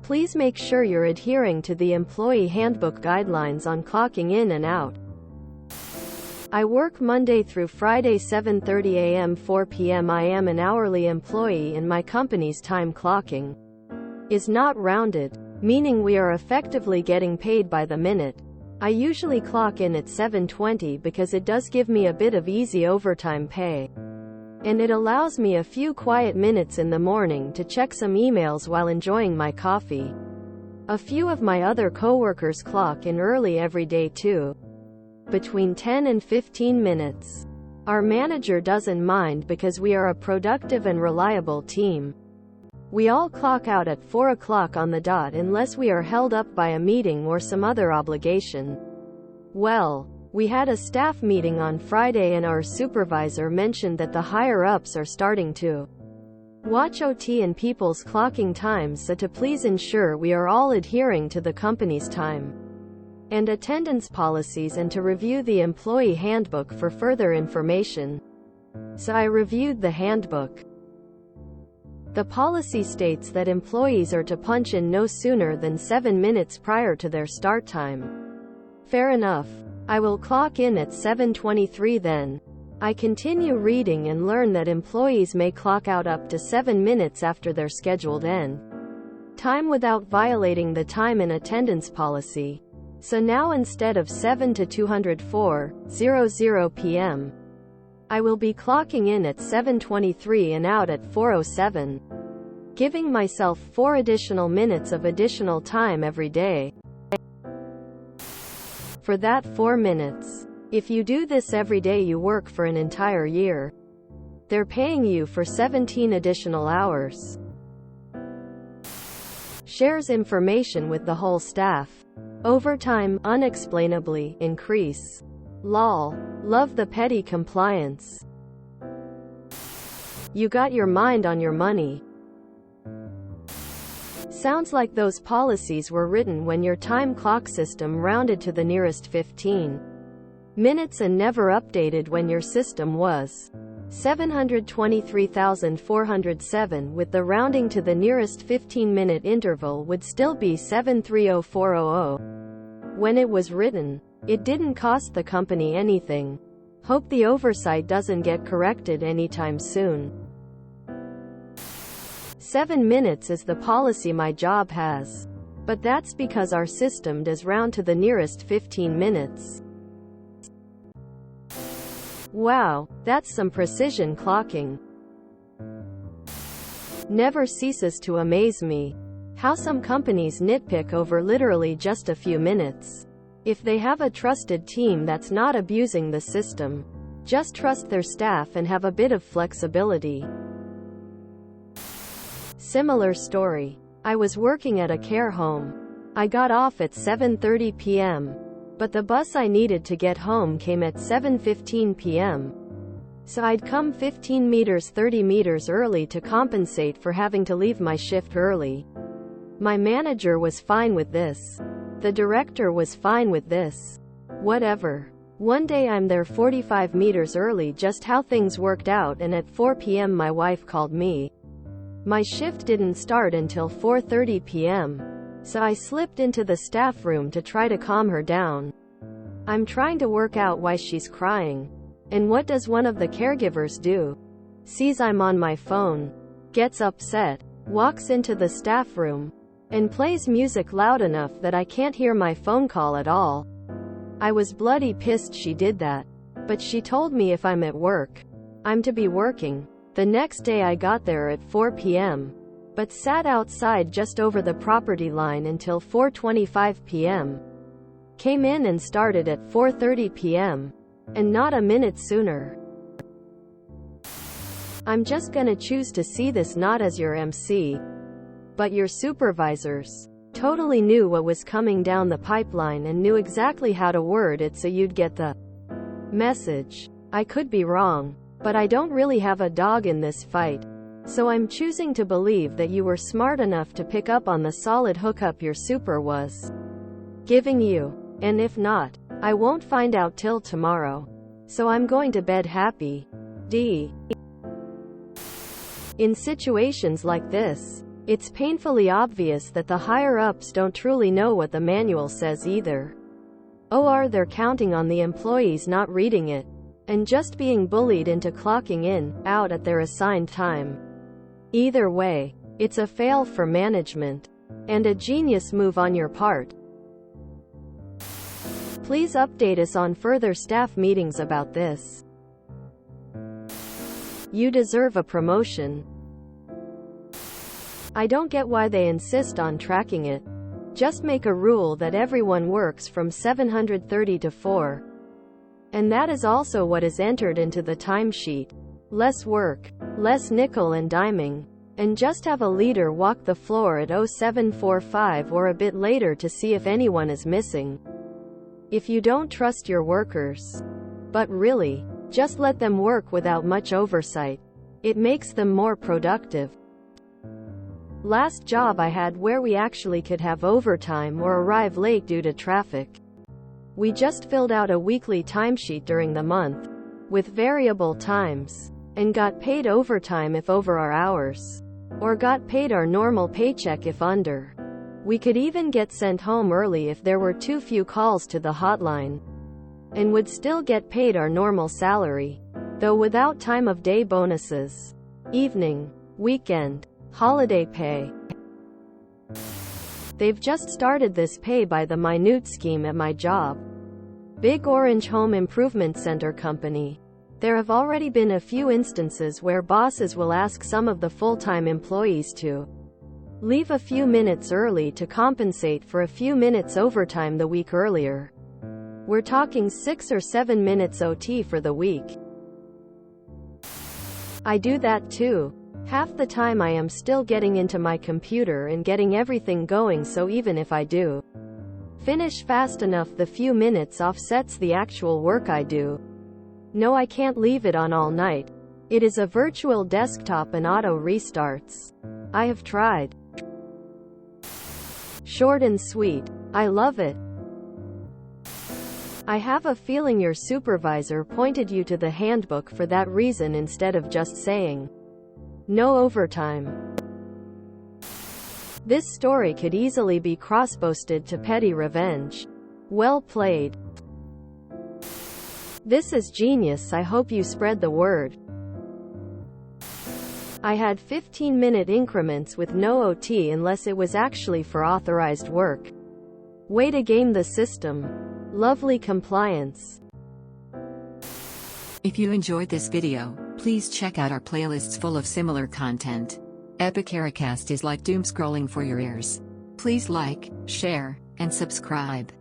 Please make sure you're adhering to the employee handbook guidelines on clocking in and out. I work Monday through Friday 7:30 a.m. 4 p.m. I am an hourly employee and my company's time clocking is not rounded, meaning we are effectively getting paid by the minute. I usually clock in at 7:20 because it does give me a bit of easy overtime pay. And it allows me a few quiet minutes in the morning to check some emails while enjoying my coffee. A few of my other coworkers clock in early every day too. Between 10 and 15 minutes. Our manager doesn't mind because we are a productive and reliable team. We all clock out at 4 o'clock on the dot unless we are held up by a meeting or some other obligation. Well, we had a staff meeting on Friday and our supervisor mentioned that the higher-ups are starting to watch OT and people's clocking times, so to please ensure we are all adhering to the company's time and attendance policies and to review the employee handbook for further information. So I reviewed the handbook. The policy states that employees are to punch in no sooner than 7 minutes prior to their start time. Fair enough. I will clock in at 7:23 then. I continue reading and learn that employees may clock out up to 7 minutes after their scheduled end time without violating the time and attendance policy. So now instead of 7 to 204:00 p.m., I will be clocking in at 7:23 and out at 4:07, giving myself 4 additional minutes of additional time every day. For that 4 minutes. If you do this every day, you work for an entire year. They're paying you for 17 additional hours. Shares information with the whole staff. Overtime, unexplainably, increase. Lol. Love the petty compliance. You got your mind on your money. Sounds like those policies were written when your time clock system rounded to the nearest 15 minutes and never updated when your system was 723,407, with the rounding to the nearest 15-minute interval would still be 730,400. When it was written, it didn't cost the company anything. Hope the oversight doesn't get corrected anytime soon. 7 minutes is the policy my job has. But that's because our system does round to the nearest 15 minutes. Wow, that's some precision clocking. Never ceases to amaze me how some companies nitpick over literally just a few minutes. If they have a trusted team that's not abusing the system, just trust their staff and have a bit of flexibility. Similar story. I was working at a care home. I got off at 7:30 p.m. But the bus I needed to get home came at 7:15 p.m. So I'd come 15 meters 30 meters early to compensate for having to leave my shift early. My manager was fine with this. The director was fine with this. Whatever. One day I'm there 45 meters early, just how things worked out, and at 4 p.m. my wife called me. My shift didn't start until 4:30 p.m. So I slipped into the staff room to try to calm her down. I'm trying to work out why she's crying. And what does one of the caregivers do? Sees I'm on my phone, gets upset, walks into the staff room, and plays music loud enough that I can't hear my phone call at all. I was bloody pissed she did that. But she told me if I'm at work, I'm to be working. The next day I got there at 4 p.m. but sat outside just over the property line until 4:25 p.m. Came in and started at 4:30 p.m. and not a minute sooner. I'm just gonna choose to see this not as your MC, but your supervisors. Totally knew what was coming down the pipeline and knew exactly how to word it so you'd get the message. I could be wrong, but I don't really have a dog in this fight. So I'm choosing to believe that you were smart enough to pick up on the solid hookup your super was giving you. And if not, I won't find out till tomorrow. So I'm going to bed happy. D. In situations like this, It's painfully obvious that the higher-ups don't truly know what the manual says either. Or they're counting on the employees not reading it, and just being bullied into clocking in, out at their assigned time. Either way, it's a fail for management. And a genius move on your part. Please update us on further staff meetings about this. You deserve a promotion. I don't get why they insist on tracking it. Just make a rule that everyone works from 7:30 to 4. And that is also what is entered into the timesheet. Less work, less nickel and diming. And just have a leader walk the floor at 07:45 or a bit later to see if anyone is missing. If you don't trust your workers. But really, just let them work without much oversight. It makes them more productive. Last job I had where we actually could have overtime or arrive late due to traffic. We just filled out a weekly timesheet during the month, with variable times, and got paid overtime if over our hours. Or got paid our normal paycheck if under. We could even get sent home early if there were too few calls to the hotline. And would still get paid our normal salary, though without time of day bonuses, evening, weekend, holiday pay. They've just started this pay by the minute scheme at my job. Big Orange Home Improvement Center Company. There have already been a few instances where bosses will ask some of the full-time employees to leave a few minutes early to compensate for a few minutes overtime the week earlier. We're talking 6 or 7 minutes OT for the week. I do that too. Half the time I am still getting into my computer and getting everything going, so even if I do finish fast enough, the few minutes offsets the actual work I do. No, I can't leave it on all night. It is a virtual desktop and auto restarts. I have tried. Short and sweet. I love it. I have a feeling your supervisor pointed you to the handbook for that reason instead of just saying, no overtime. This story could easily be cross-posted to petty revenge. Well played. This is genius. I hope you spread the word. I had 15-minute increments with no OT unless it was actually for authorized work. Way to game the system. Lovely compliance. If you enjoyed this video, please check out our playlists full of similar content. Epic Ericast is like doom scrolling for your ears. Please like, share, and subscribe.